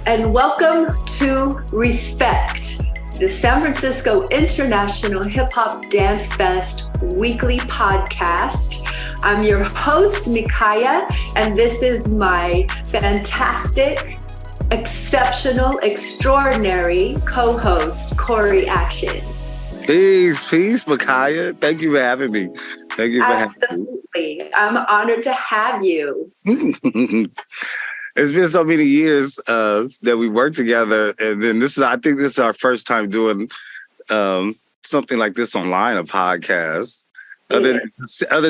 and welcome to Respect, the San Francisco International Hip Hop Dance Fest weekly podcast. I'm your host, Mikaya, and this is my fantastic, exceptional, extraordinary co-host, Corey Action. Peace, Mikaya. Thank you for having me. Absolutely. I'm honored to have you. It's been so many years that we worked together, and then I think this is our first time doing something like this online, a podcast. Other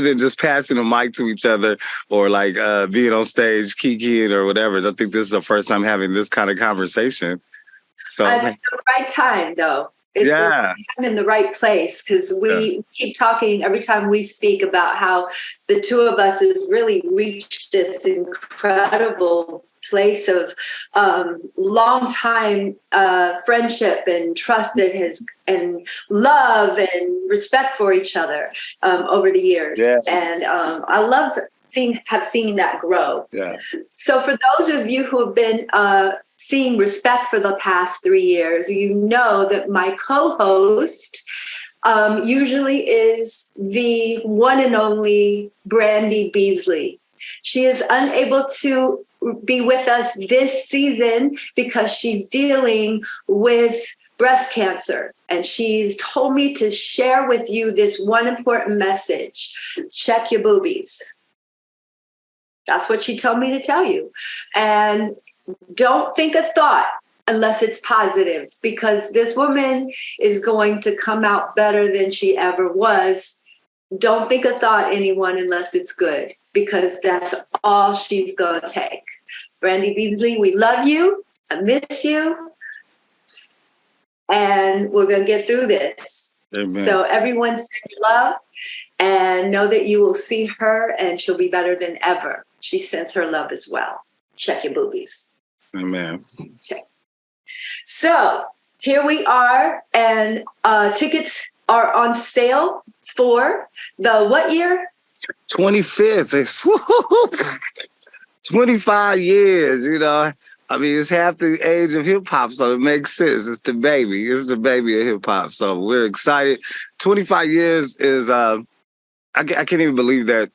than just passing the mic to each other or like being on stage, kikiing or whatever. I think this is the first time having this kind of conversation. So it's the right time, though. It's the right time in the right place, because we keep talking every time we speak about how the two of us has really reached this incredible place of long time friendship and trust and love and respect for each other over the years. Yeah. And I love have seen that grow. Yeah. So for those of you who have been seeing Respect for the past 3 years, you know that my co-host usually is the one and only Brandy Beasley. She is unable to be with us this season because she's dealing with breast cancer. And she's told me to share with you this one important message: check your boobies. That's what she told me to tell you. And don't think a thought unless it's positive, because this woman is going to come out better than she ever was. Don't think a thought, anyone, unless it's good, because that's all she's going to take. Brandy Beasley, we love you. I miss you. And we're going to get through this. Amen. So everyone send your love and know that you will see her and she'll be better than ever. She sends her love as well. Check your boobies. Amen. Okay. So here we are, and tickets are on sale for the what year? 25th. It's 25 years, you know. I mean, it's half the age of hip hop, so it makes sense. It's the baby. It's the baby of hip hop. So we're excited. 25 years is, I can't even believe that.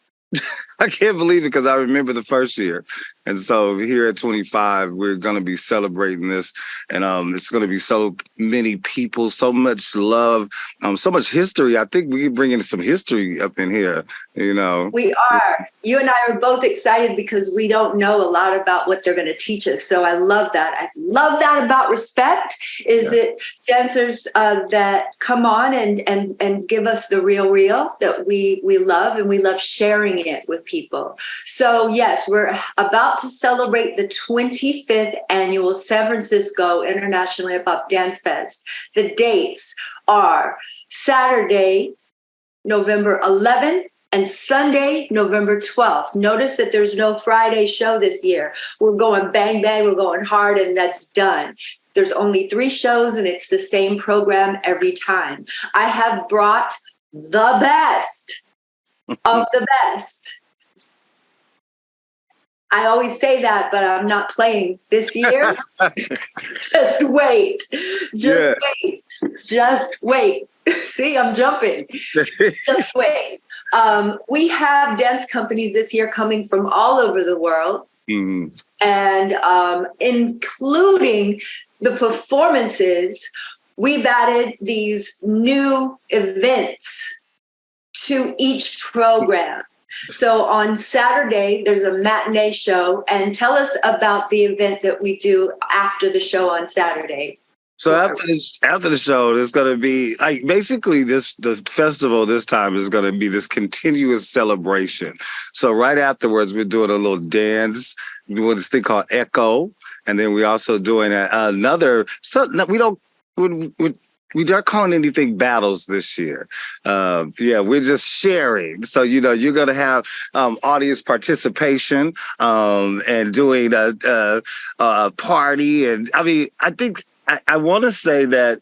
I can't believe it, because I remember the first year. And so here at 25, we're going to be celebrating this. And it's going to be so many people, so much love, so much history. I think we can bring in some history up in here, you know. We are. You and I are both excited because we don't know a lot about what they're going to teach us. So I love that. I love that about Respect, is that dancers that come on and give us the real that we love, and we love sharing it with people. So yes, we're about to celebrate the 25th annual San Francisco International Hip Hop Dance Fest. The dates are Saturday, November 11th, and Sunday, November 12th. Notice that there's no Friday show this year. We're going bang, bang, we're going hard, and that's done. There's only 3 shows, and it's the same program every time. I have brought the best of the best. I always say that, but I'm not playing this year. Just wait. Just wait. See, I'm jumping. Just wait. We have dance companies this year coming from all over the world, and including the performances. We've added these new events to each program. So on Saturday, there's a matinee show. And tell us about the event that we do after the show on Saturday. So after the show, there's going to be basically the festival this time is going to be this continuous celebration. So right afterwards, we're doing a little dance. We're doing this thing called Echo, and then we're also doing another. So we aren't calling anything battles this year. We're just sharing. So, you know, you're going to have audience participation and doing a party. And I mean, I think I want to say that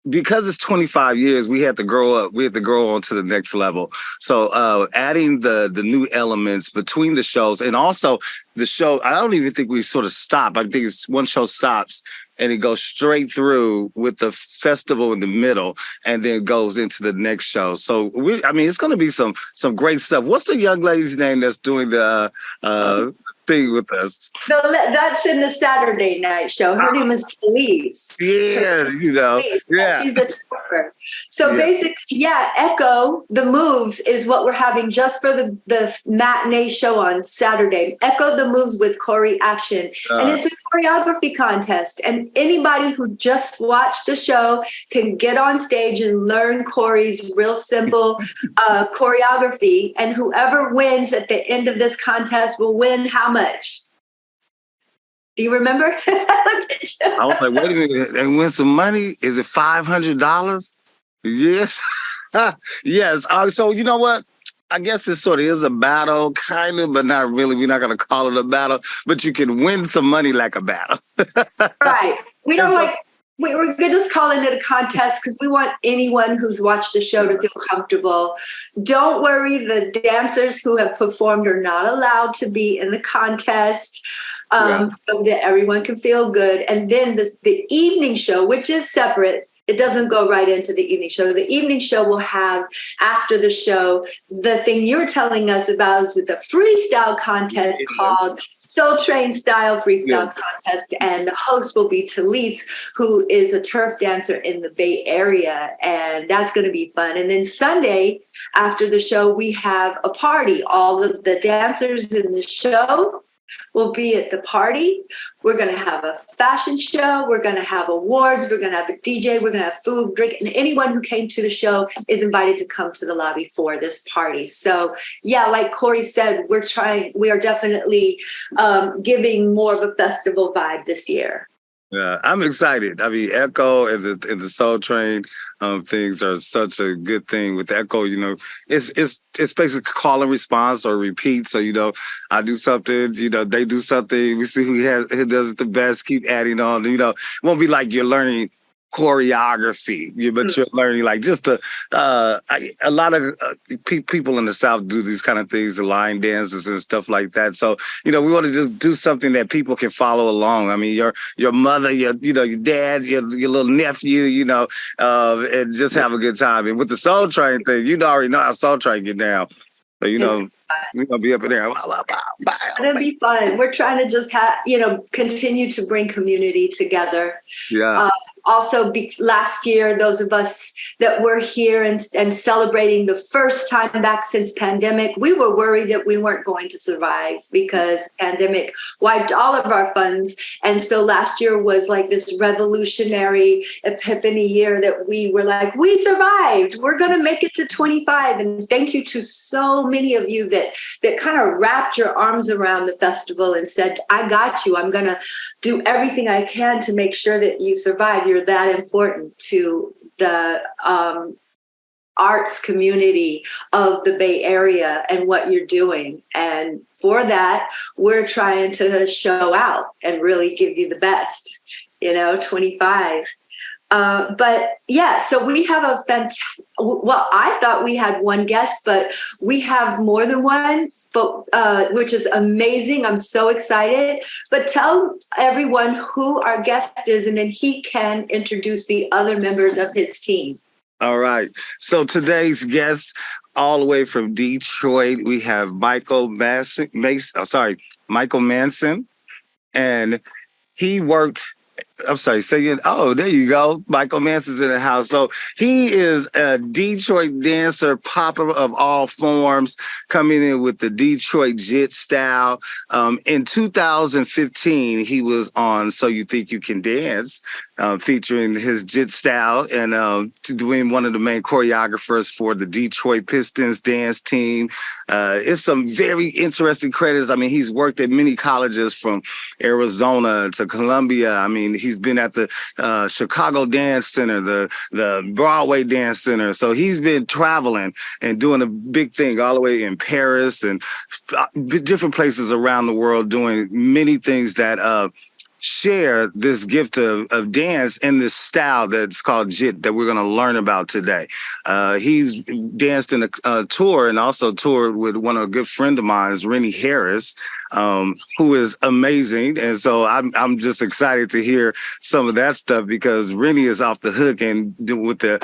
because it's 25 years, we had to grow up. We had to grow on to the next level. So adding the new elements between the shows, and also the show, I don't even think we sort of stop. I think it's one show stops and it goes straight through with the festival in the middle and then goes into the next show. So it's going to be some great stuff. What's the young lady's name that's doing the thing with us? No, that's in the Saturday night show. Her name is Talise. Yeah, yeah. She's a tour. So basically, Echo the Moves is what we're having just for the matinee show on Saturday. Echo the Moves with Chore Action. And it's a choreography contest. And anybody who just watched the show can get on stage and learn Corey's real simple choreography. And whoever wins at the end of this contest will win how much? Do you remember? I was like, wait a minute, and win some money? Is it $500? Yes. Yes. So you know what? I guess it sort of is a battle, kind of, but not really. We're not going to call it a battle, but you can win some money like a battle. Right. We don't we're just calling it a contest because we want anyone who's watched the show to feel comfortable. Don't worry, the dancers who have performed are not allowed to be in the contest, so that everyone can feel good. And then the evening show, which is separate, it doesn't go right into the evening show. The evening show will have, after the show, the thing you're telling us about is the freestyle contest called Soul Train Style Freestyle Contest. And the host will be Talise, who is a turf dancer in the Bay Area. And that's going to be fun. And then Sunday, after the show, we have a party. All of the dancers in the show will be at the party. We're going to have a fashion show. We're going to have awards. We're going to have a DJ. We're going to have food, drink. And anyone who came to the show is invited to come to the lobby for this party. So, like Corey said, we are definitely giving more of a festival vibe this year. Yeah, I'm excited. I mean, Echo and the Soul Train things are such a good thing. With Echo, it's basically call and response or repeat. So, I do something, they do something. We see who does it the best. Keep adding on. It won't be like you're learning choreography, but you're learning like just a lot of people in the South do these kind of things, the line dances and stuff like that. So we want to just do something that people can follow along. I mean, your mother, your dad, your little nephew, and just have a good time. And with the Soul Train thing, already know how Soul Train get down. So we're gonna be up in there. It'll be fun. We're trying to just continue to bring community together. Yeah. Also, last year, those of us that were here and celebrating the first time back since pandemic, we were worried that we weren't going to survive because pandemic wiped all of our funds. And so last year was like this revolutionary epiphany year that we were like, we survived. We're going to make it to 25. And thank you to so many of you that kind of wrapped your arms around the festival and said, I got you. I'm going to do everything I can to make sure that you survive. You're that important to the arts community of the Bay Area and what you're doing. And for that, we're trying to show out and really give you the best, 25. So we have I thought we had one guest, but we have more than one. But which is amazing. I'm so excited. But tell everyone who our guest is, and then he can introduce the other members of his team. All right. So today's guest, all the way from Detroit, we have Michael Manson, and he worked. I'm sorry, saying, there you go. Michael Manson's in the house. So he is a Detroit dancer, popper of all forms, coming in with the Detroit Jit style. In 2015, he was on So You Think You Can Dance, featuring his Jit style and doing one of the main choreographers for the Detroit Pistons dance team. It's some very interesting credits. I mean, he's worked at many colleges from Arizona to Columbia. I mean, he's been at the Chicago Dance Center, the Broadway Dance Center. So he's been traveling and doing a big thing all the way in Paris and different places around the world, doing many things that share this gift of dance in this style that's called JIT that we're going to learn about today. He's danced in a tour and also toured with one of a good friend of mine, Rennie Harris, who is amazing. And so I'm just excited to hear some of that stuff because Rennie is off the hook and with the,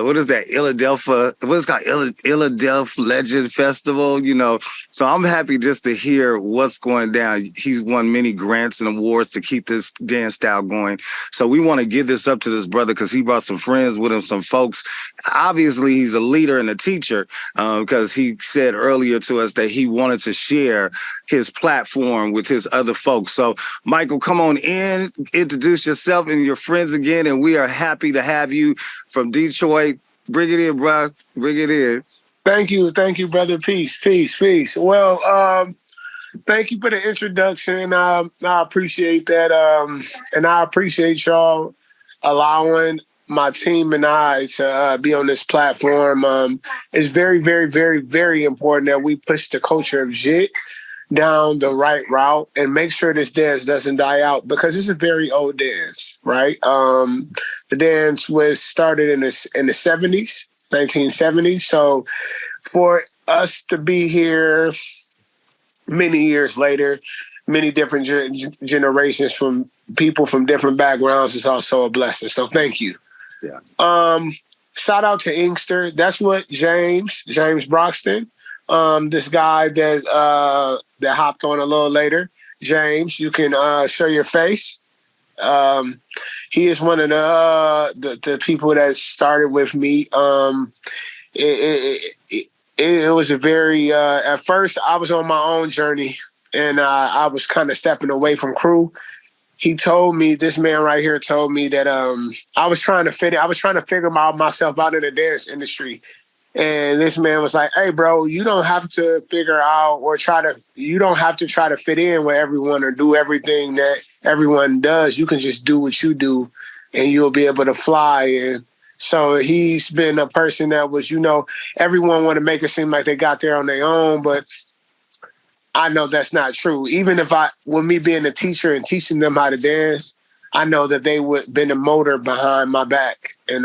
what is that, Philadelphia, what is it called, Philadelphia Legend Festival, you know. So I'm happy just to hear what's going down. He's won many grants and awards to keep this dance style going. So we want to give this up to this brother because he brought some friends with him, some folks. Obviously, he's a leader and a teacher because he said earlier to us that he wanted to share his platform with his other folks. So, Michael, come on in, introduce yourself and your friends again, and we are happy to have you from Detroit. Bring it in, bro. Bring it in. Thank you, brother. Peace. Well, thank you for the introduction. I appreciate that. And I appreciate y'all allowing my team and I to be on this platform. It's very, very, very, very important that we push the culture of JIT down the right route and make sure this dance doesn't die out because it's a very old dance, right? The dance was started in the 70s, 1970s. So for us to be here many years later, many different generations from people from different backgrounds is also a blessing. So thank you. Yeah. Shout out to Inkster. That's what James Broxton, this guy that hopped on a little later. James, you can show your face. He is one of the people that started with me. It was a very at first I was on my own journey and I was kind of stepping away from crew. He told me, this man right here told me that I was trying to fit in. I was trying to figure myself out in the dance industry. And this man was like, hey, bro, you don't have to figure out or you don't have to try to fit in with everyone or do everything that everyone does. You can just do what you do and you'll be able to fly. And so he's been a person that was, everyone want to make it seem like they got there on their own, but I know that's not true. Even with me being a teacher and teaching them how to dance, I know that they would been a motor behind my back and,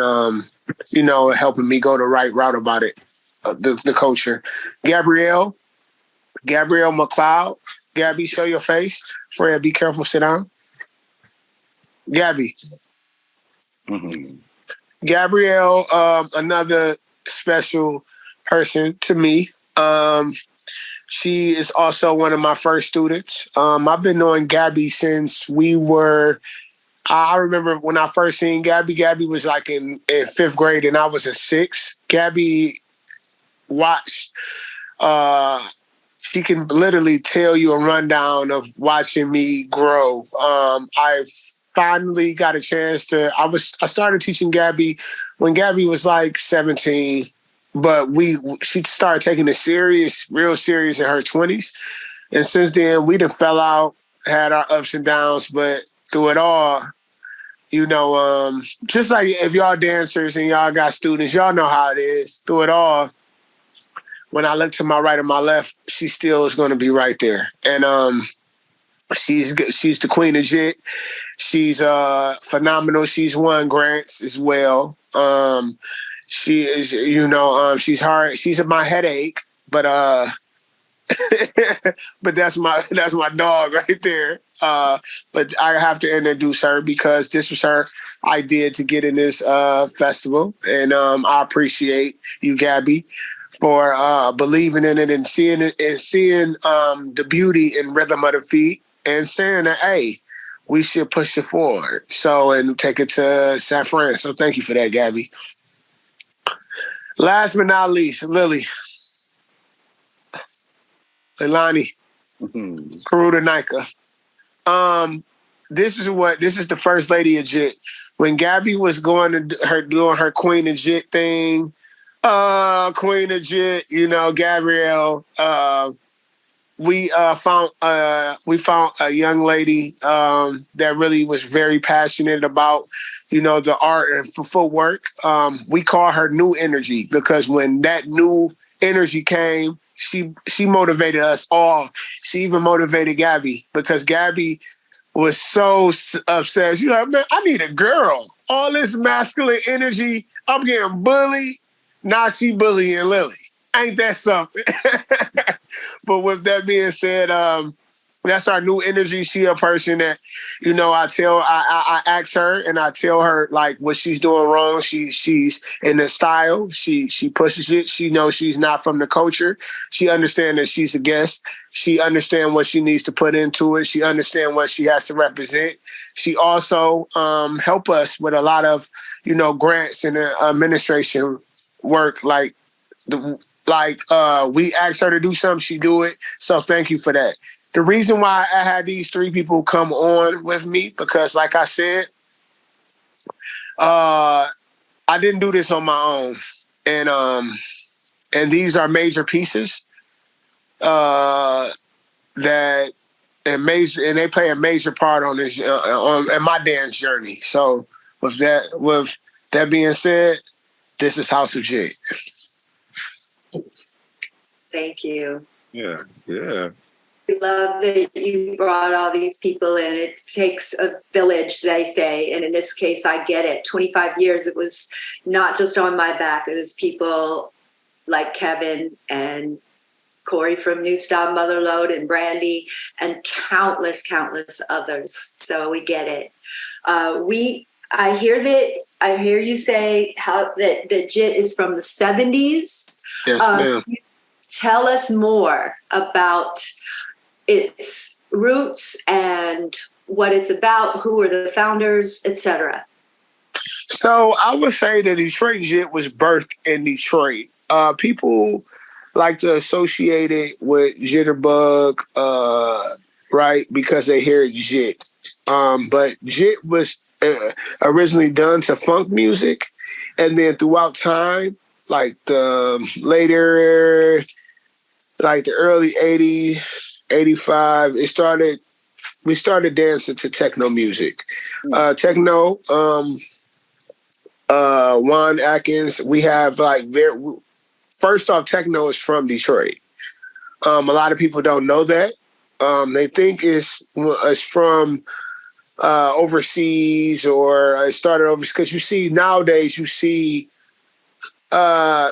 helping me go the right route about it, the culture. Gabrielle McLeod. Gabby, show your face. Fred, be careful, sit down. Gabby. Mm-hmm. Gabrielle, another special person to me. She is also one of my first students. I've been knowing Gabby since I remember when I first seen Gabby. Gabby was like in fifth grade and I was in sixth. Gabby watched, she can literally tell you a rundown of watching me grow. I finally got a chance I started teaching Gabby when Gabby was like 17. But she started taking it real serious in her 20s. And since then, we done fell out, had our ups and downs, but through it all, just like if y'all dancers and y'all got students, y'all know how it is. Through it all, when I look to my right and my left, she still is going to be right there. And she's the queen of JIT. She's phenomenal. She's won grants as well. She is, she's hard. She's my headache, but but that's my dog right there. But I have to introduce her because this was her idea to get in this festival, and I appreciate you, Gabby, for believing in it and seeing the beauty and rhythm of the feet, and saying that, hey, we should push it forward. So and take it to San Fran. So thank you for that, Gabby. Last but not least, Leilani, Karuta Nika. This is the first lady of JIT. When Gabby was doing her Queen of JIT thing, Queen of JIT, Gabrielle, we found a young lady that really was very passionate about the art and for footwork. We call her New Energy because when that new energy came, she motivated us all. She even motivated Gabby because Gabby was so upset. She's like, man, I need a girl. All this masculine energy, I'm getting bullied. Now she bullying Lily. Ain't that something? But with that being said, that's our new energy. She a person that, I ask her and I tell her like what she's doing wrong. She's in the style. She pushes it. She knows she's not from the culture. She understands that she's a guest. She understands what she needs to put into it. She understands what she has to represent. She also help us with a lot of, grants and administration work. We asked her to do something, she do it. So thank you for that. The reason why I had these three people come on with me, because like I said, I didn't do this on my own. And these are major pieces and they play a major part on this in my dance journey. So with that being said, this is House of Jit. Thank you. Yeah. We love that you brought all these people in. It takes a village, they say. And in this case, I get it. 25 years, it was not just on my back. It was people like Kevin and Corey from New Style Motherlode and Brandy and countless others. So we get it. I hear you say how that JIT is from the 70s. Yes, ma'am. Tell us more about its roots and what it's about, who are the founders, etc. So I would say that Detroit JIT was birthed in Detroit. People like to associate it with Jitterbug, right? Because they hear JIT. But JIT was originally done to funk music. And then throughout time, like the early 80s, 85, we started dancing to techno music. Techno, Juan Atkins, we have first off, techno is from Detroit. A lot of people don't know that. They think it's from overseas or it started overseas, because nowadays you see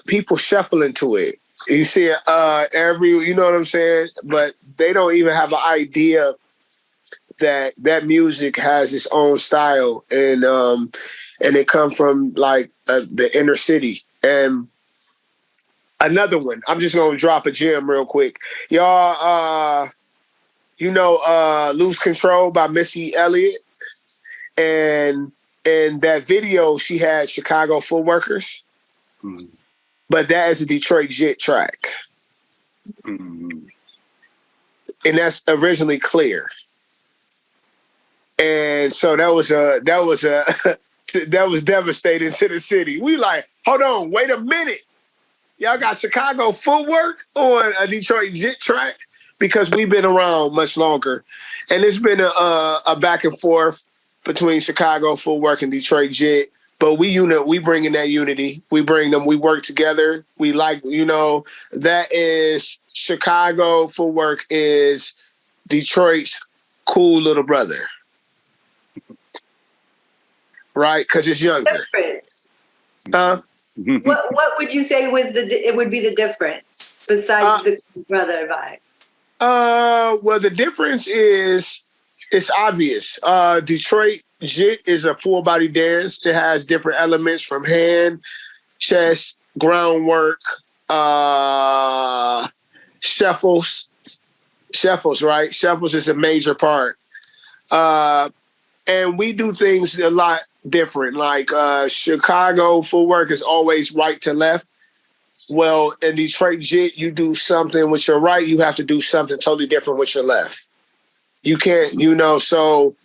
people shuffling to it. You see it you know what I'm saying? But they don't even have an idea that music has its own style, and it comes from the inner city. And another one, I'm just gonna drop a gem real quick, y'all. "Lose Control" by Missy Elliott, and in that video she had Chicago Footworkers. Mm-hmm. But that is a Detroit JIT track. Mm-hmm. And that's originally Clear. And so that was devastating to the city. We like, hold on, wait a minute. Y'all got Chicago Footwork on a Detroit JIT track? Because we've been around much longer. And it's been a back and forth between Chicago Footwork and Detroit JIT. But we bring in that unity. We bring them. We work together. We that is Chicago Footwork is Detroit's cool little brother, right? Because it's younger. Difference. Huh? What would you say it would be the difference besides the brother vibe? Well, the difference is it's obvious. Detroit JIT is a full body dance. It has different elements from hand, chest, groundwork, shuffles, right? Shuffles is a major part. And we do things a lot different. Like Chicago Footwork is always right to left. Well, in Detroit JIT, you do something with your right, you have to do something totally different with your left. You can't, so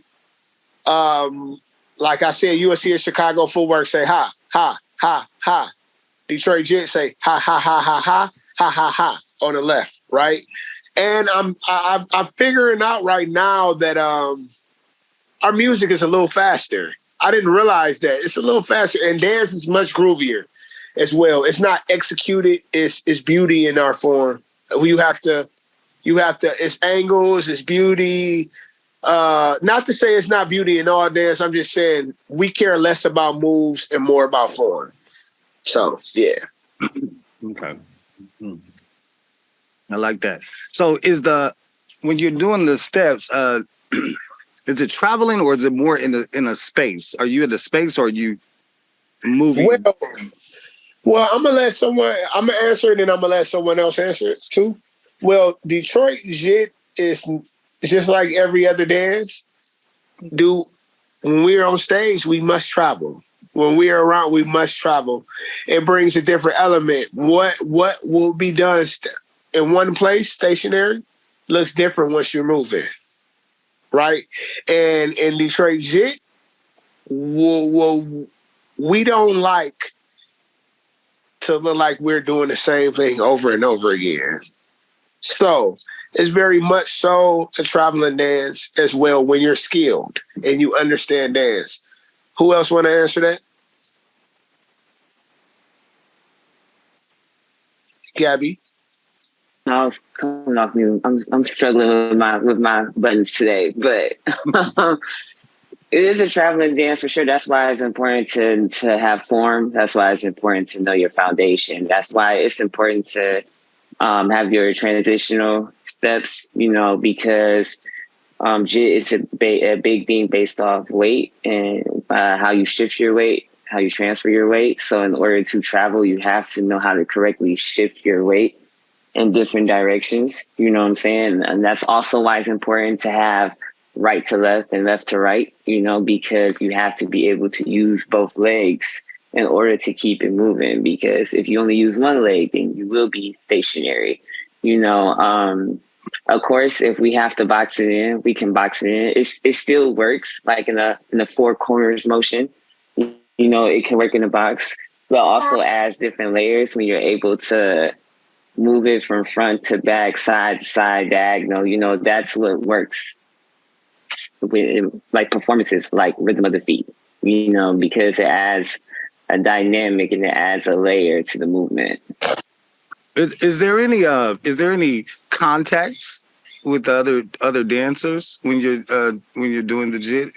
like I said, you will see a Chicago Footwork say ha, ha, ha, ha. Detroit JIT say ha, ha, ha, ha, ha, ha, ha, ha on the left, right? And I'm figuring out right now that our music is a little faster. I didn't realize that. It's a little faster, and dance is much groovier as well. It's not executed, it's beauty in our form. You have to, it's angles, it's beauty, Not to say it's not beauty in all dance. I'm just saying we care less about moves and more about form. So, yeah. Okay. I like that. So when you're doing the steps, is it traveling or is it more in a space? Are you in the space or are you moving? Well, I'm gonna answer it and I'm gonna let someone else answer it too. Well, Detroit JIT is just like every other dance. When we're on stage, we must travel. When we are around, we must travel. It brings a different element. What will be done in one place, stationary, looks different once you're moving, right? And in Detroit JIT, we don't like to look like we're doing the same thing over and over again. So it's very much so a traveling dance as well when you're skilled and you understand dance. Who else want to answer that? Gabby? I was coming off mute. I'm struggling with my buttons today, but it is a traveling dance for sure. That's why it's important to have form. That's why it's important to know your foundation. That's why it's important to have your transitional steps, because JIT is a big thing based off weight and how you shift your weight, how you transfer your weight. So in order to travel, you have to know how to correctly shift your weight in different directions. You know what I'm saying? And that's also why it's important to have right to left and left to right, because you have to be able to use both legs in order to keep it moving. Because if you only use one leg, then you will be stationary. Of course, if we have to box it in, we can box it in. It still works like in the four corners motion. It can work in the box, but also adds different layers when you're able to move it from front to back, side to side, diagonal. That's what works with like performances like Rhythm of the Feet, because it adds a dynamic and it adds a layer to the movement. Is there any contacts with the other dancers when you're doing the JIT?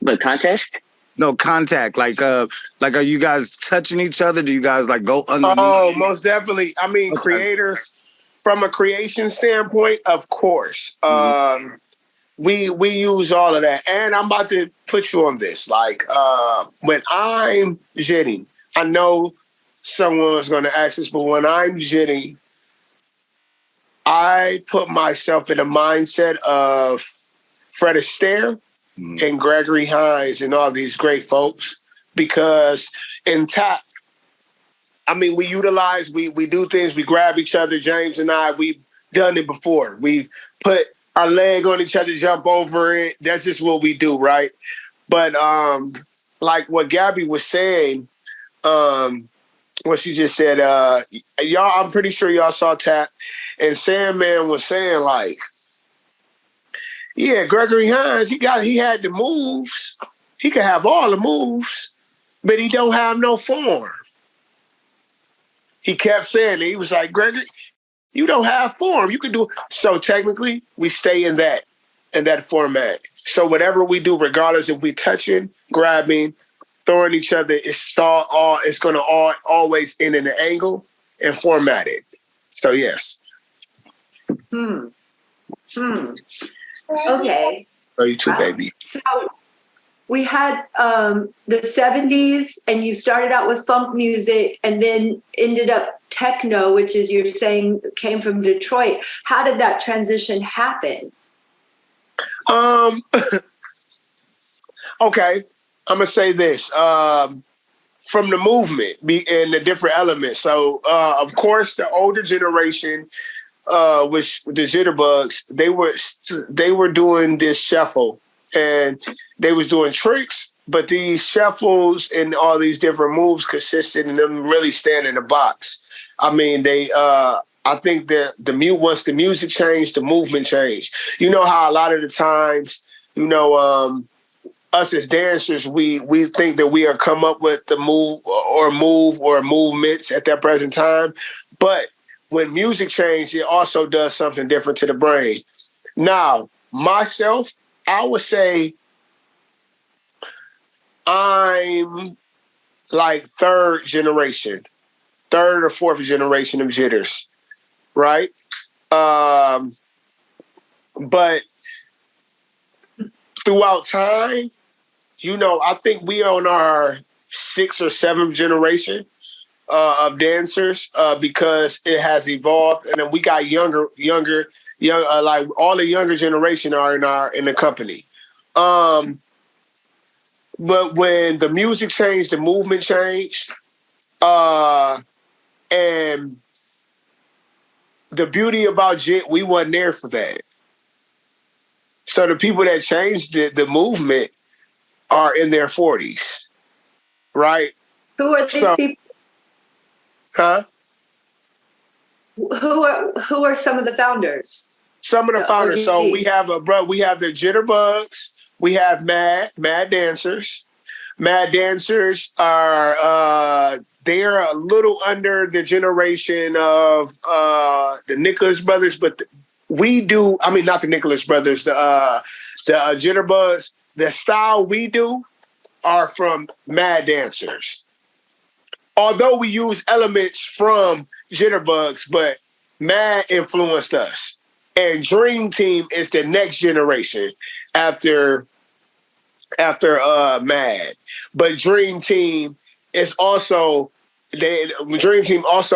But contest? No contact. Like are you guys touching each other? Do you guys like go underneath? Oh, most definitely. I mean, okay. Creators from a creation standpoint, of course. We use all of that. And I'm about to put you on this. Like when I'm JITting, I know someone's going to ask this, but when I'm JITting, I put myself in a mindset of Fred Astaire and Gregory Hines and all these great folks, because in tap, I mean, we do things, we grab each other, James and I, we've done it before. We put our leg on each other, jump over it. That's just what we do, right? But like what Gabby was saying, what she just said, y'all, I'm pretty sure y'all saw Tap, and Sandman was saying like, yeah, Gregory Hines, he had the moves. He could have all the moves, but he don't have no form. He kept saying it. He was like, Gregory, you don't have form. You can do. So technically, we stay in that format. So whatever we do, regardless if we touching, grabbing, throwing each other, it's going to always end in an angle and formatted. So yes. Okay. Oh, you too, baby. So we had the 70s, and you started out with funk music and then ended up techno, which is, you're saying, came from Detroit. How did that transition happen? Okay. I'm going to say this. From the movement and the different elements. So, of course, the older generation, which the Jitterbugs, they were doing this shuffle, and they was doing tricks, but these shuffles and all these different moves consisted in them really staying in the box. I mean, I think that once the music changed, the movement changed. You know how a lot of the times, us as dancers, we think that we are come up with the move or movements at that present time, but when music changes, it also does something different to the brain. Now, myself, I would say I'm like third or fourth generation of jitters, right? But throughout time, I think we are on our 6th or 7th generation of dancers because it has evolved, and then we got younger, like all the younger generation are in the company. But when the music changed, the movement changed, and the beauty about JIT, we weren't there for that. So the people that changed the movement are in their 40s, right? Who are these people? Huh? Who are some of the founders? Some of the founders. So we have the Jitterbugs. We have Mad Dancers. Mad Dancers are they're a little under the generation of the Nicholas Brothers, but not the Nicholas Brothers, the Jitterbugs. The style we do are from Mad Dancers. Although we use elements from Jitterbugs, but Mad influenced us. And Dream Team is the next generation after Mad. But Dream Team also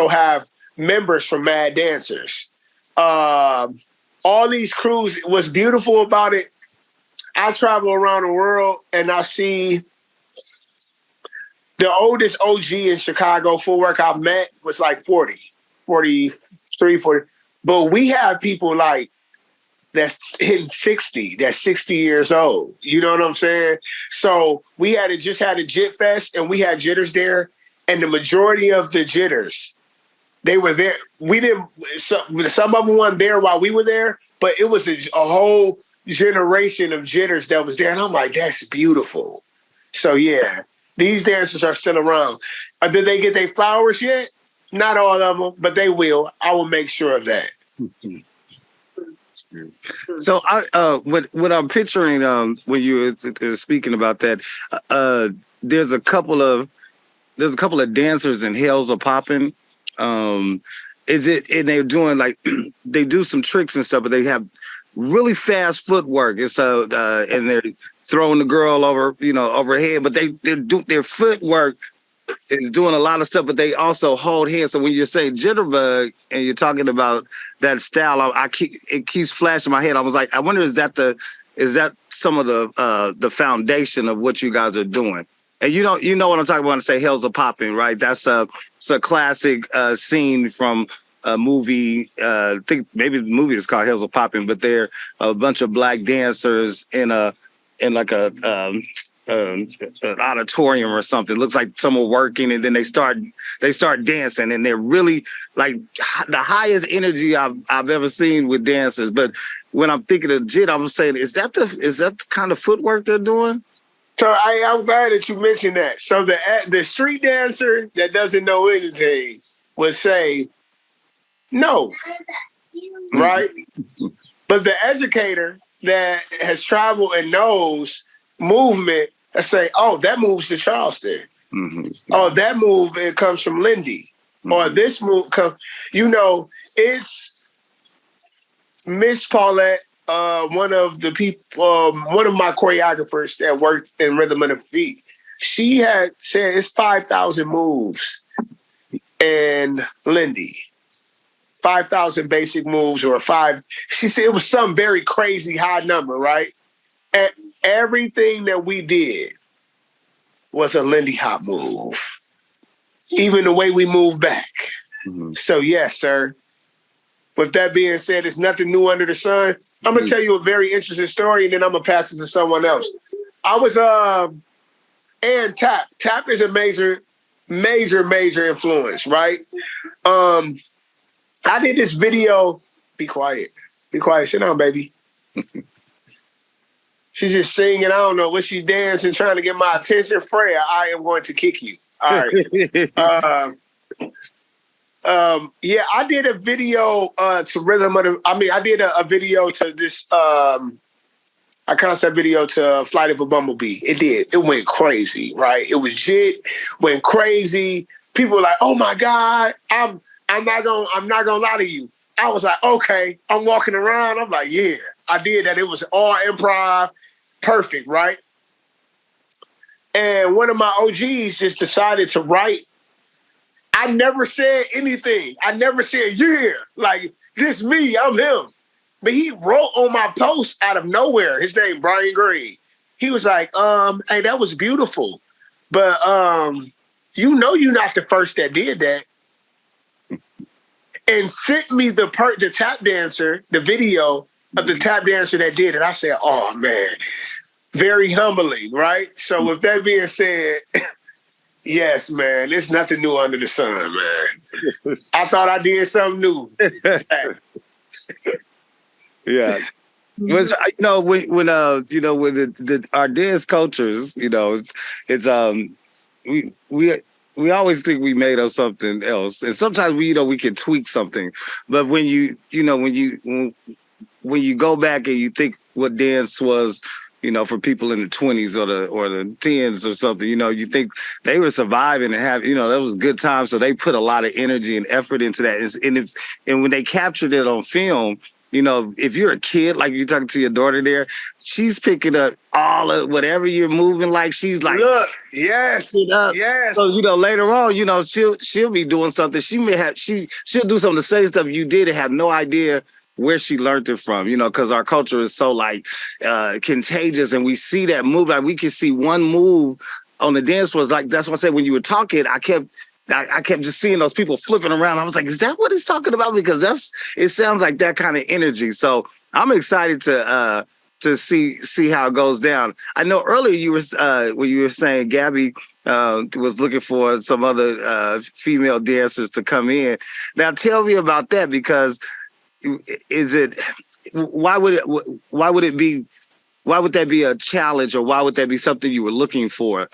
have members from Mad Dancers. All these crews, what's beautiful about it, I travel around the world and I see the oldest OG in Chicago full work I've met was like 43, 40. But we have people like that's hitting 60, that's 60 years old. You know what I'm saying? So we just had a JIT Fest and we had jitters there, and the majority of the jitters, they were there. Some of them weren't there while we were there, but it was a whole generation of jitters that was there. And I'm like, that's beautiful. So yeah, these dancers are still around. Did they get their flowers yet? Not all of them, but they will. I will make sure of that. So what I'm picturing when you were speaking about that, there's a couple of dancers in Hells Are Popping. And they're doing like they do some tricks and stuff, but they have really fast footwork. It's and they're throwing the girl over her head, but their footwork is doing a lot of stuff, but they also hold hands. So when you say jitterbug and you're talking about that style, it keeps flashing my head. I was like, I wonder is that some of the foundation of what you guys are doing? And you know what I'm talking about when I say Hells Are Popping, right? It's a classic scene from a movie. I think maybe the movie is called Hells Are Popping, but they're a bunch of black dancers in like an auditorium or something. It looks like someone working, and then they start dancing, and they're really like the highest energy I've ever seen with dancers. But when I'm thinking of JIT, I'm saying, is that the kind of footwork they're doing? So I'm glad that you mentioned that. So the street dancer that doesn't know anything would say no, right? But the educator that has traveled and knows movement, I say, oh, that moves to Charleston. Mm-hmm. Oh, that move, it comes from Lindy. Mm-hmm. Or this move comes, it's Miss Paulette, one of the people, one of my choreographers that worked in Rhythm of the Feet. She had said it's 5,000 moves in Lindy. 5,000 basic moves or five. She said it was some very crazy high number, right? And everything that we did was a Lindy Hop move. Even the way we moved back. Mm-hmm. So yes, sir. With that being said, it's nothing new under the sun. I'm going to tell you a very interesting story, and then I'm going to pass it to someone else. I was, and Tap. Tap is a major influence, right? I did this video. Be quiet. Sit down, baby. She's just singing. I don't know what she's dancing, trying to get my attention. Freya, I am going to kick you. All right. Yeah, I did a video to Rhythm of the. I mean, I did a video to this a concept video to Flight of a Bumblebee. It did. It went crazy, right? It was jit, went crazy. People were like, "Oh my god, I'm not gonna lie to you." I was like, "Okay." I'm walking around. I'm like, "Yeah, I did that." It was all improv, perfect, right? And one of my OGs just decided to write. I never said anything. I never said, "Yeah, like this me, I'm him." But he wrote on my post out of nowhere. His name Brian Gray. He was like, "Hey, that was beautiful, but you know you're not the first that did that." And sent me the tap dancer, the video of the tap dancer that did it. I said, "Oh man, very humbling, right?" So with that being said, yes, man, there's nothing new under the sun, man. I thought I did something new. Yeah. Was when our dance cultures, we always think we made up something else, and sometimes we can tweak something, but when you go back and you think what dance was, for people in the 20s or the 10s or something, you think they were surviving and have, that was a good time, so they put a lot of energy and effort into that, and when they captured it on film. If you're a kid, like you're talking to your daughter there, she's picking up all of whatever you're moving like. She's like, look, yes, yes. So, later on, she'll be doing something. She'll do some of the same stuff you did and have no idea where she learned it from, because our culture is so contagious, and we see that move. Like we can see one move on the dance floor. Like that's what I said when you were talking, I kept just seeing those people flipping around. I was like, is that what he's talking about? Because it sounds like that kind of energy. So I'm excited to see how it goes down. I know earlier you were when you were saying Gabby was looking for some other female dancers to come in. Now tell me about that, because why would that be a challenge, or why would that be something you were looking for?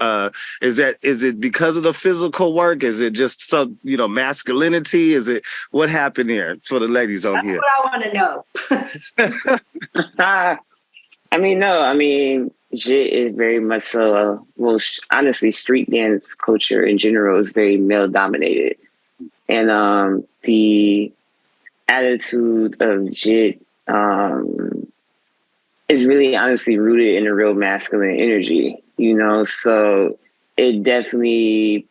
Is it because of the physical work? Is it just some, masculinity? Is it what happened there for the ladies on here? That's what I want to know. JIT is very much so, honestly, street dance culture in general is very male dominated. And the attitude of JIT, is really honestly rooted in a real masculine energy, so it definitely,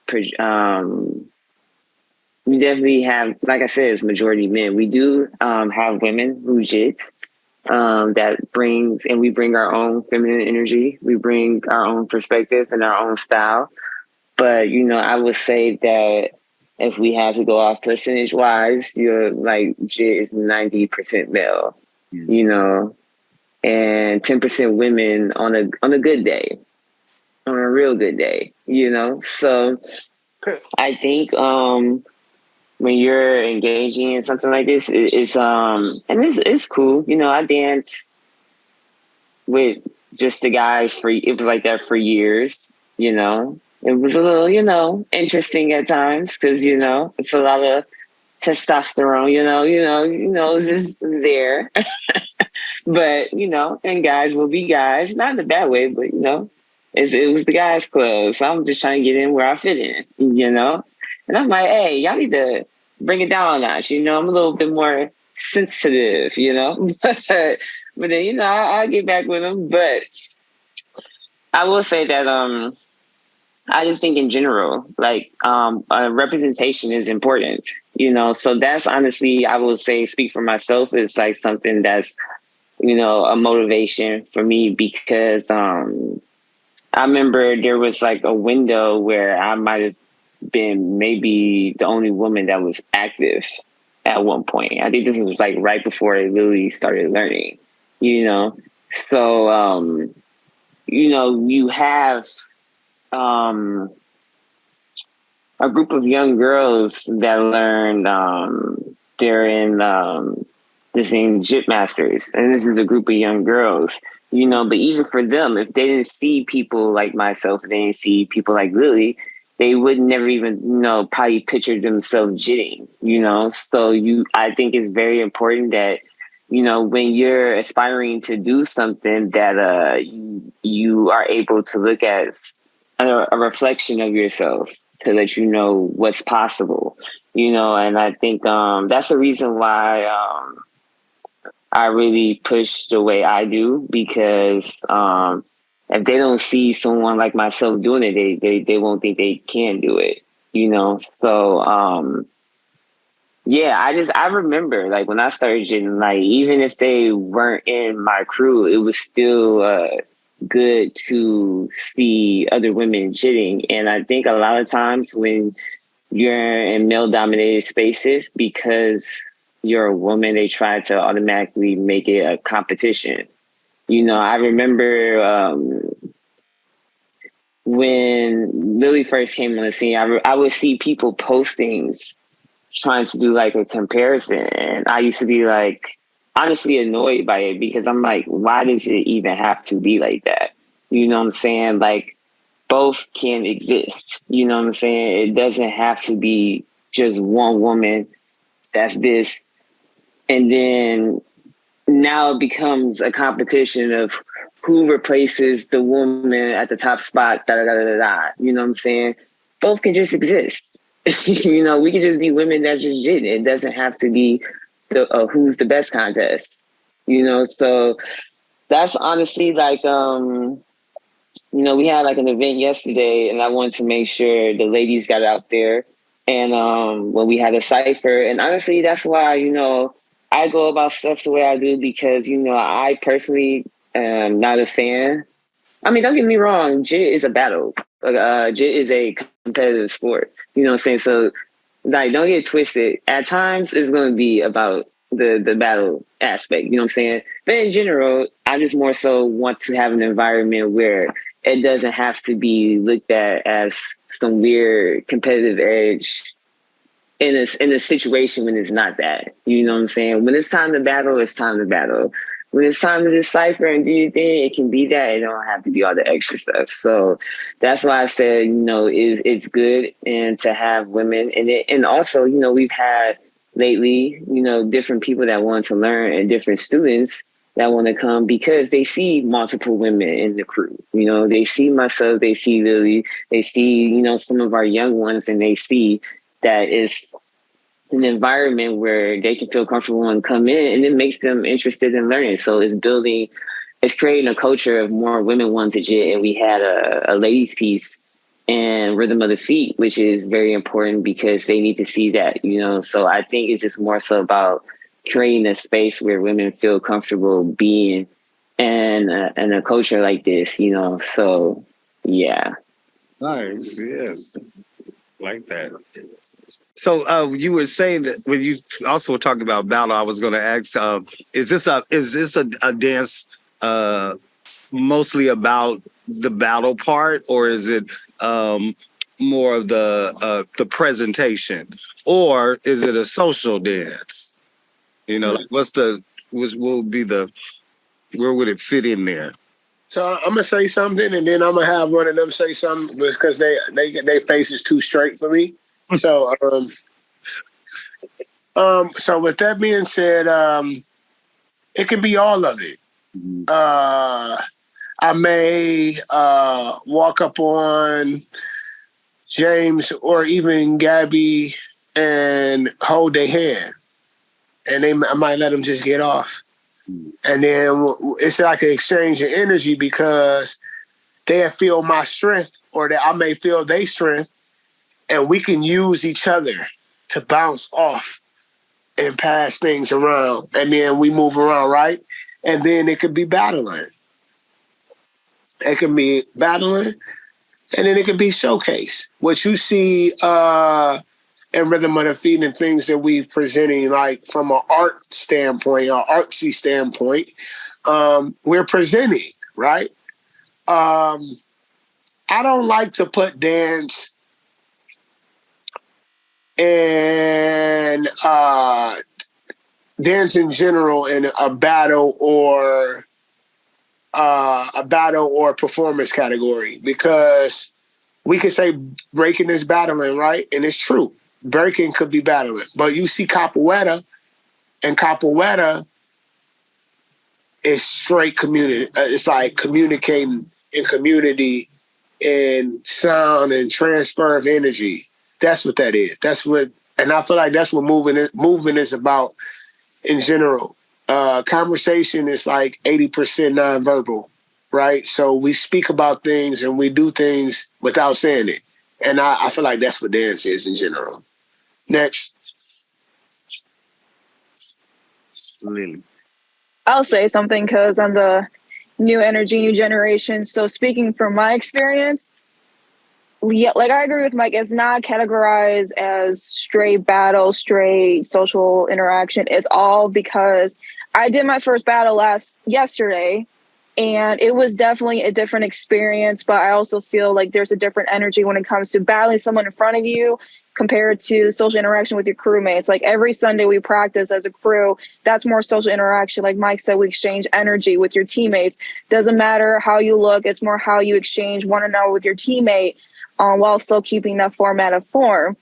we definitely have, like I said, it's majority men. We do have women who JIT, and we bring our own feminine energy. We bring our own perspective and our own style. But, I would say that if we had to go off percentage wise, JIT is 90% male, and 10% women on a good day, on a real good day, So I think when you're engaging in something like this, it's cool. I danced with just the guys it was like that for years, It was a little, interesting at times because, it's a lot of testosterone, it's just there. But, and guys will be guys, not in a bad way, but, it was the guys' club. So I'm just trying to get in where I fit in, And I'm like, hey, y'all need to bring it down a notch. I'm a little bit more sensitive, But then, I'll get back with them. But I will say that I just think in general, representation is important, So that's honestly, I will say, speak for myself, it's like something that's, a motivation for me, because I remember there was like a window where I might have been maybe the only woman that was active at one point. I think this was like right before I really started learning, So, you have a group of young girls that learned, they're in this thing, JIT Masters, and this is a group of young girls, but even for them, if they didn't see people like myself, if they didn't see people like Lily, they would never even, probably picture themselves jitting, So I think it's very important that, when you're aspiring to do something that you are able to look at a reflection of yourself to let you know what's possible, and I think that's the reason why I really push the way I do, because if they don't see someone like myself doing it, they won't think they can do it, So I remember like when I started jitting, like even if they weren't in my crew, it was still good to see other women jitting. And I think a lot of times when you're in male dominated spaces, because you're a woman, they try to automatically make it a competition. I remember when Lily first came on the scene, I would see people post things trying to do like a comparison. And I used to be like, honestly annoyed by it, because I'm like, why does it even have to be like that? You know what I'm saying? Like, both can exist. You know what I'm saying? It doesn't have to be just one woman that's this. And then now it becomes a competition of who replaces the woman at the top spot, da da da da da. You know what I'm saying? Both can just exist. We can just be women that just jitting. It doesn't have to be the who's the best contest. So that's honestly like we had like an event yesterday, and I wanted to make sure the ladies got out there. And when we had a cypher, and honestly, that's why I go about stuff the way I do, because I personally am not a fan. I mean, don't get me wrong, JIT is a battle. JIT is a competitive sport. You know what I'm saying? So, like, don't get twisted. At times, it's going to be about the battle aspect. You know what I'm saying? But in general, I just more so want to have an environment where it doesn't have to be looked at as some weird competitive edge in a situation when it's not that. You know what I'm saying? When it's time to battle, it's time to battle. When it's time to decipher and do your thing, it can be that. It don't have to be all the extra stuff. So that's why I said, it's good and to have women. And also, we've had lately, different people that want to learn and different students that want to come because they see multiple women in the crew. They see myself, they see Lily, they see, some of our young ones, and they see that it's an environment where they can feel comfortable and come in, and it makes them interested in learning. So it's creating a culture of more women wanting to jit. And we had a ladies piece and Rhythm of the Feet, which is very important because they need to see that, So I think it's just more so about creating a space where women feel comfortable being in a culture like this, So, yeah. Nice. Yes. Like that. So you were saying that when you also were talking about battle, I was going to ask: is this a dance mostly about the battle part, or is it more of the presentation, or is it a social dance? Like where would it fit in there? So I'm gonna say something, and then I'm gonna have one of them say something because they face is too straight for me. So so with that being said, it can be all of it. I may walk up on James or even Gabby and hold their hand, and I might let them just get off. And then it's like an exchange of energy because they feel my strength, or that I may feel their strength, and we can use each other to bounce off and pass things around. And then we move around, right? And then it could be battling. It can be battling, and then it can be showcase. What you see and Rhythm of the Feet and things that we're presenting, like from an art standpoint or artsy standpoint, we're presenting, right? I don't like to put dance and dance in general in a battle or performance category, because we could say breaking is battling, right? And it's true. Breaking could be battling. But you see capoeira, and capoeira is straight community. It's like communicating in community and sound and transfer of energy. That's what that is. That's what, and I feel like that's what movement is about in general. Conversation is like 80% nonverbal, right? So we speak about things and we do things without saying it. And I feel like that's what dance is in general. Next. Lily. I'll say something because I'm the new energy, new generation. So speaking from my experience, yeah, like I agree with Mike, it's not categorized as straight battle, straight social interaction. It's all because I did my first battle yesterday, and it was definitely a different experience, but I also feel like there's a different energy when it comes to battling someone in front of you compared to social interaction with your crewmates. Like every Sunday we practice as a crew, that's more social interaction. Like Mike said, we exchange energy with your teammates. Doesn't matter how you look, it's more how you exchange one another with your teammate while still keeping that format of form.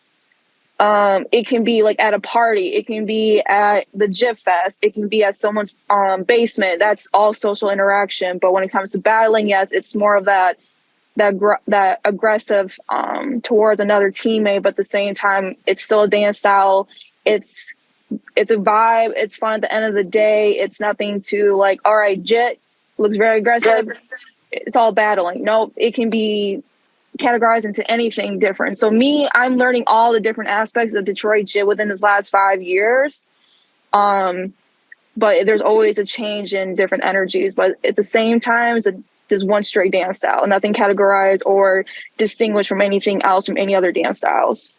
It can be like at a party, it can be at the JIF Fest, it can be at someone's basement. That's all social interaction. But when it comes to battling, yes, it's more of that aggressive towards another teammate, but at the same time, it's still a dance style. It's a vibe. It's fun at the end of the day. It's nothing to like, all right, Jit looks very aggressive. It's all battling. No, it can be categorized into anything different. So I'm learning all the different aspects of Detroit Jit within this last 5 years. But there's always a change in different energies. But at the same time, there's one straight dance style, nothing categorized or distinguished from anything else from any other dance styles.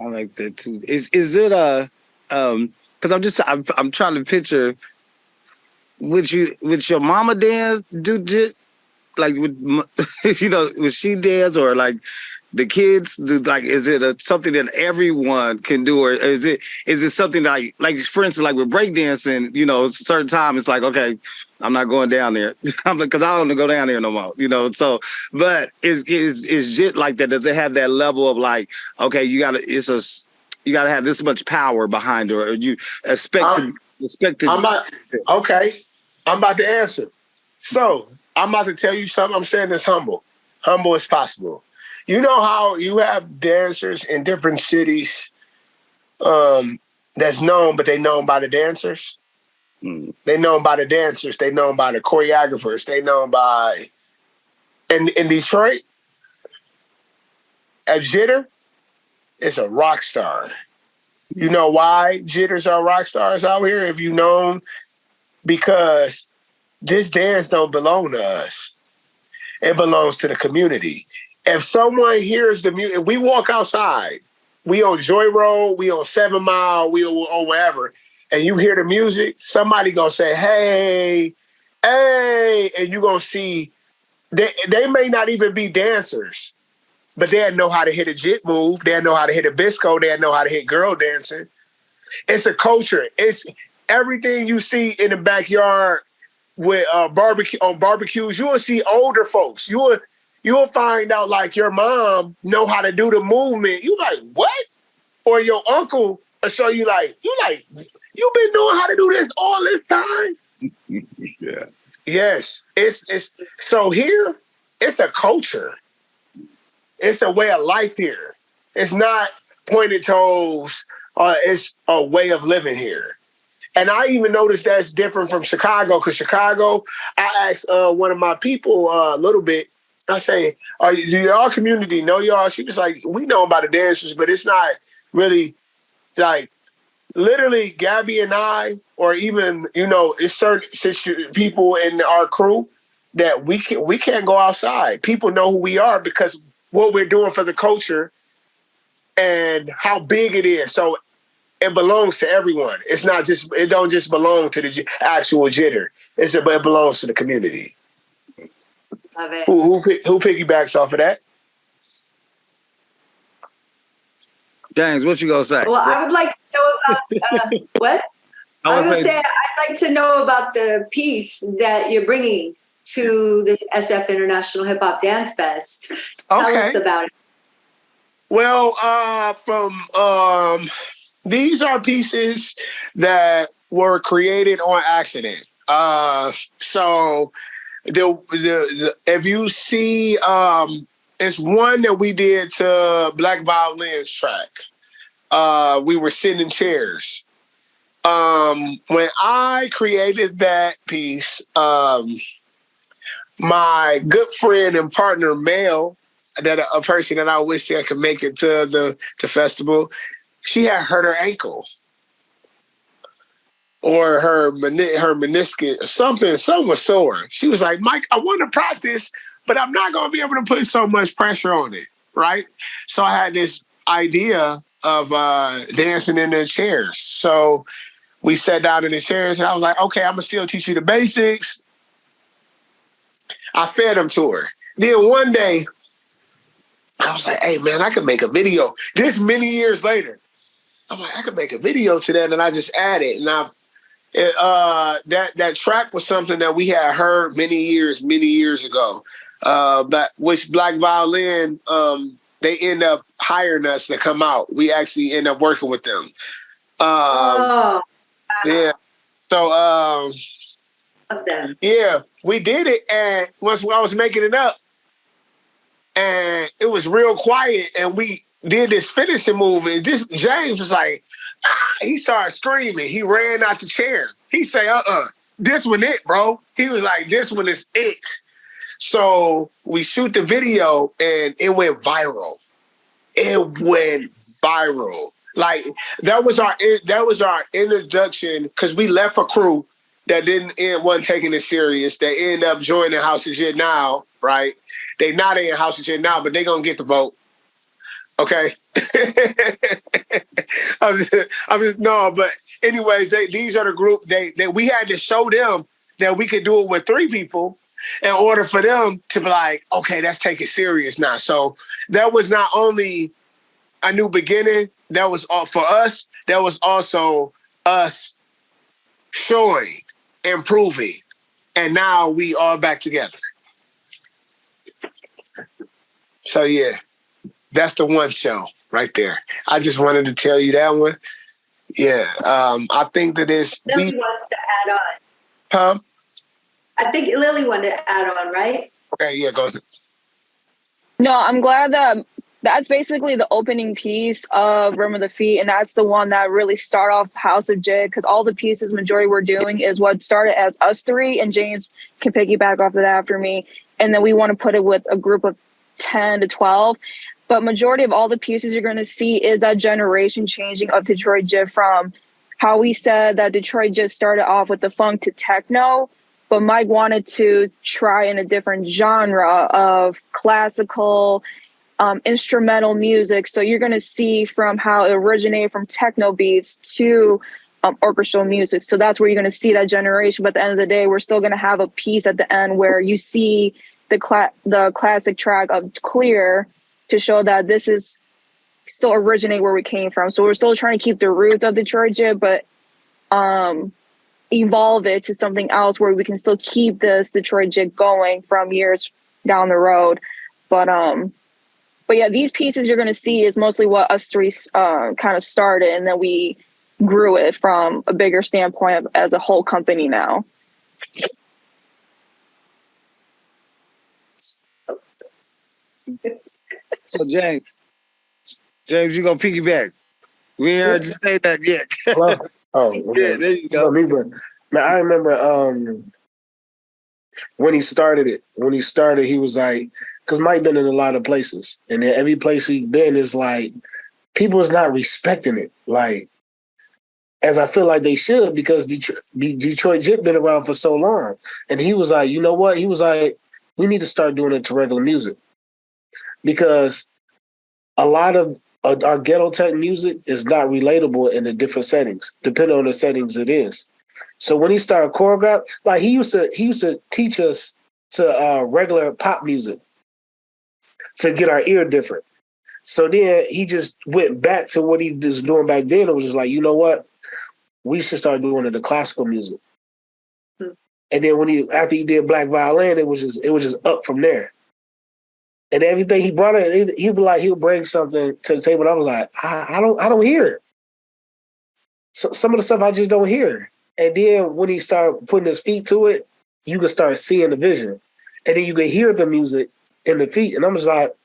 I like that too. Is it because I'm trying to picture would your mama dance do jit? Like, would she dance, or like the kids do? Like, is it something that everyone can do, or is it something like for instance, like with breakdancing, a certain time it's like, okay, I'm not going down there. I'm like, because I don't want to go down there no more, So, but is jit like that? Does it have that level of like, okay, you gotta have this much power behind her, or you expect to? Okay, I'm about to answer. So I'm about to tell you something. I'm saying this humble as possible. You know how you have dancers in different cities that's known, but they known by the dancers. They known by the dancers. They known by the choreographers. They known by in Detroit. A jitter is a rock star. You know why jitters are rock stars out here? If you know, because this dance don't belong to us. It belongs to the community. If someone hears the music, if we walk outside, we on Joy Road, we on 7 Mile, we on wherever, and you hear the music, somebody gonna say, hey, and you gonna see, they may not even be dancers, but they know how to hit a jit move, they know how to hit a bisco, they know how to hit girl dancing. It's a culture. It's everything you see in the backyard with barbecues. You will see older folks. You will find out like your mom know how to do the movement. You like, what? Or your uncle will show you like, you've been knowing how to do this all this time? Yeah. Yes. It's so here, it's a culture. It's a way of life here. It's not pointed toes. It's a way of living here. And I even noticed that's different from Chicago, because Chicago, I asked one of my people a little bit, I say, do y'all community know y'all? She was like, we know about the dancers, but it's not really like, literally Gabby and I, or even, it's certain people in our crew that we can't go outside. People know who we are because what we're doing for the culture and how big it is. So it belongs to everyone. It don't just belong to the actual jitter. It belongs to the community. Love it. Who piggybacks off of that? James, what you gonna say? Well, I would like to know about what? I was gonna say I'd like to know about the piece that you're bringing to the SF International Hip Hop Dance Fest. Tell us about it. Well, these are pieces that were created on accident. So the if you see, it's one that we did to Black Violin's track. We were sitting in chairs. When I created that piece, my good friend and partner, Mel, that a person that I wish that could make it to the festival, she had hurt her ankle or her meniscus, something was sore. She was like, Mike, I want to practice, but I'm not going to be able to put so much pressure on it, right? So I had this idea of dancing in the chairs. So we sat down in the chairs, and I was like, okay, I'm going to still teach you the basics. I fed them to her. Then one day, I was like, hey, man, I could make a video. This many years later, I'm like, I could make a video to that, and I just added. And that track was something that we had heard many years ago. Which Black Violin, they end up hiring us to come out. We actually end up working with them. Yeah. So, yeah, we did it, and once I was making it up, and it was real quiet, and we did this finishing move, and just James was like, he started screaming. He ran out the chair. He said, this one it, bro. He was like, this one is it. So we shoot the video, and it went viral. Like that was our introduction, because we left a crew that wasn't taking it serious. They end up joining House of Jet now, right? They not in House of Jet now, but they gonna get the vote. Okay. But anyways, these are the group that we had to show them that we could do it with 3 people in order for them to be like, okay, let's take it serious now. So that was not only a new beginning, that was all for us, that was also us showing, improving, and now we all back together. So yeah, that's the one show right there. I just wanted to tell you that one. Yeah, I think that it's... Lily wants to add on. Huh? I think Lily wanted to add on, right? Okay, yeah, go ahead. No, I'm glad that that's basically the opening piece of Room of the Feet, and that's the one that really started off House of Jig, because all the pieces majority we're doing is what started as us 3, and James can piggyback off of that after me, and then we want to put it with a group of 10 to 12. But majority of all the pieces you're going to see is that generation changing of Detroit Jig, from how we said that Detroit Jig started off with the funk to techno, but Mike wanted to try in a different genre of classical, instrumental music. So you're going to see from how it originated from techno beats to orchestral music. So that's where you're going to see that generation. But at the end of the day, we're still going to have a piece at the end where you see the classic track of Clear, to show that this is still originate where we came from. So we're still trying to keep the roots of Detroit Jig, but evolve it to something else where we can still keep this Detroit Jig going from years down the road. But yeah, these pieces you're going to see is mostly what us 3 kind of started, and then we grew it from a bigger standpoint as a whole company now. So James, you gonna piggyback? We ain't heard you say that yet. Hello? Oh, okay. Yeah, there you go. Man, I remember when he started, he was like, because Mike been in a lot of places, and every place we've been is like, people is not respecting it, like, as I feel like they should, because Detroit Jig been around for so long. And he was like, you know what? He was like, we need to start doing it to regular music. Because a lot of our ghetto tech music is not relatable in the different settings, depending on the settings it is. So when he started choreograph, like he used to teach us to regular pop music to get our ear different. So then he just went back to what he was doing back then. It was just like, you know what? We should start doing it to classical music. And then after he did Black Violin, it was just up from there. And everything he brought in, he'll bring something to the table. And I was like, I don't hear it. So some of the stuff I just don't hear. And then when he started putting his feet to it, you can start seeing the vision. And then you can hear the music in the feet. And I'm just like,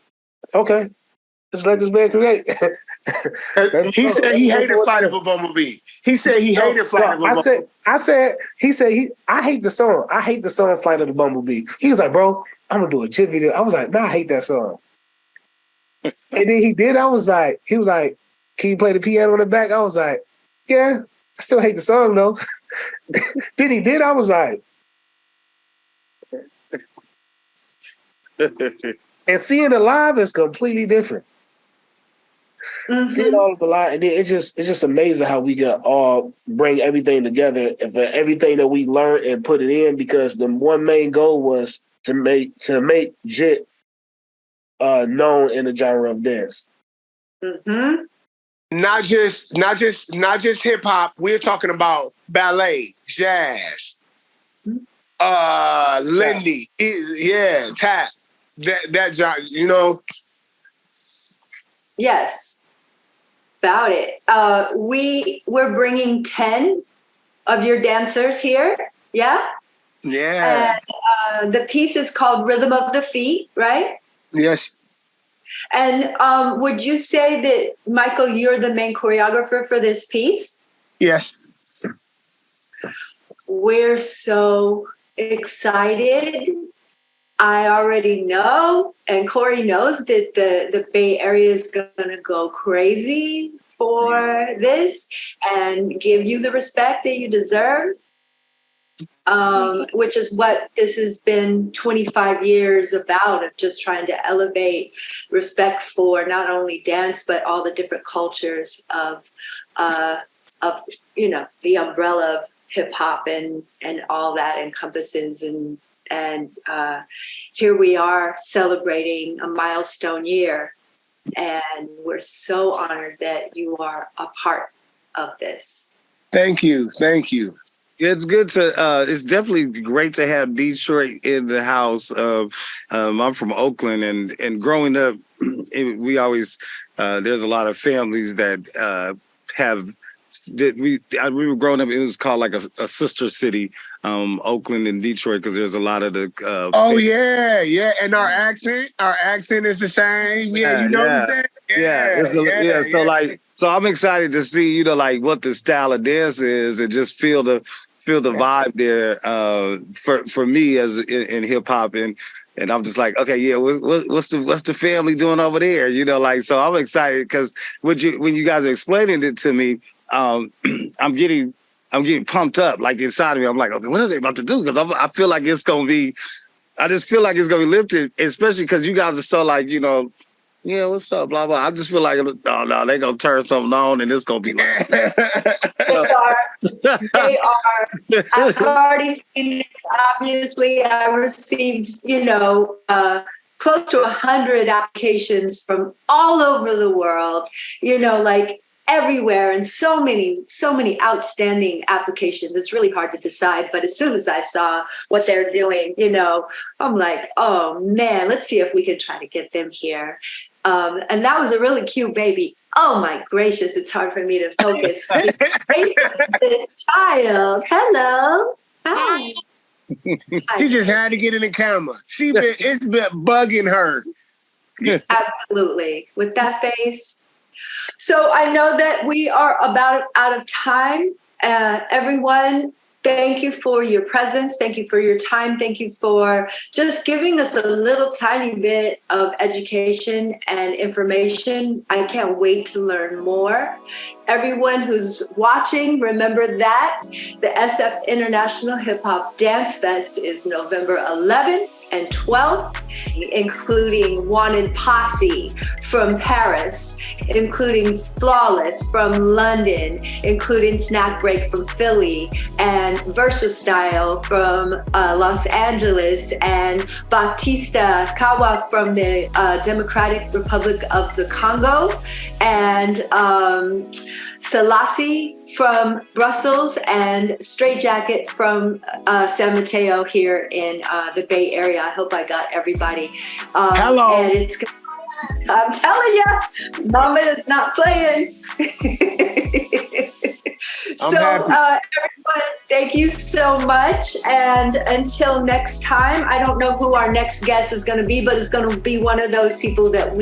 okay, just let this man create. He said he hated Fighter for Bumblebee. He said he hated Fighter for Bumblebee. I hate the song. I hate the song Flight of the Bumblebee. He was like, bro, I'm gonna do a jit video. I was like, nah, I hate that song. And then he was like, can you play the piano in the back? I was like, yeah, I still hate the song though. Then he did, I was like, and seeing it live is completely different. Mm-hmm. Seeing all of the live, and then it's just amazing how we got all bring everything together and for everything that we learned and put it in, because the one main goal was to make JIT known in the genre of dance. Mm-hmm. Not just hip hop. We're talking about ballet, jazz, Lindy, tap. That genre, you know. Yes, about it. We're bringing 10 of your dancers here. Yeah. Yeah. And the piece is called Rhythm of the Feet, right? Yes. And would you say that, Michael, you're the main choreographer for this piece? Yes. We're so excited. I already know, and Corey knows that the Bay Area is going to go crazy for this and give you the respect that you deserve, which is what this has been 25 years about, of just trying to elevate respect for not only dance, but all the different cultures of the umbrella of hip hop and all that encompasses. And here we are celebrating a milestone year, and we're so honored that you are a part of this. Thank you. It's good to. It's definitely great to have Detroit in the house. I'm from Oakland, and growing up, we always there's a lot of families that have. We were growing up. It was called like a sister city, Oakland and Detroit, because there's a lot of the. Yeah, and our accent is the same. Yeah, you notice that? Yeah. So I'm excited to see what the style of dance is, and just feel the vibe there. For me as in hip hop, and I'm just like, okay, yeah, what's the family doing over there? So I'm excited because when you guys are explaining it to me. I'm getting pumped up, like inside of me. I'm like, okay, what are they about to do? Because I feel like it's gonna be. I just feel like it's gonna be lifted, especially because you guys are so like, yeah, what's up, blah blah. I just feel like, oh no, they're gonna turn something on, and it's gonna be like. They are. I've already seen it. Obviously, I received, close to 100 applications from all over the world. Everywhere, and so many outstanding applications. It's really hard to decide, but as soon as I saw what they're doing, I'm like, oh man, let's see if we can try to get them here. And that was a really cute baby. Oh my gracious, it's hard for me to focus. This child. Hello. Hi. She just had to get in the camera. It's been bugging her. Absolutely. With that face. So I know that we are about out of time. Everyone, thank you for your presence. Thank you for your time. Thank you for just giving us a little tiny bit of education and information. I can't wait to learn more. Everyone who's watching, remember that the SF International Hip Hop Dance Fest is November 11th and 12th, including Wanted Posse from Paris, including Flawless from London, including Snack Break from Philly, and Versastyle from Los Angeles, and Baptista Kawa from the Democratic Republic of the Congo, and Selassie from Brussels, and Straight Jacket from San Mateo here in the Bay Area. I hope I got everybody. Hello. And it's, I'm telling you, Mama is not playing. So everyone, thank you so much. And until next time, I don't know who our next guest is going to be, but it's going to be one of those people that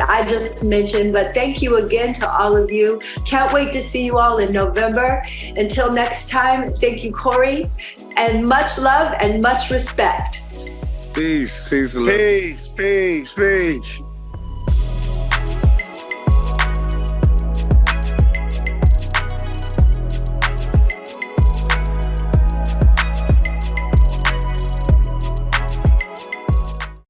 I just mentioned. But thank you again to all of you. Can't wait to see you all in November. Until next time, thank you, Corey, and much love and much respect. Peace, peace, peace, peace, peace.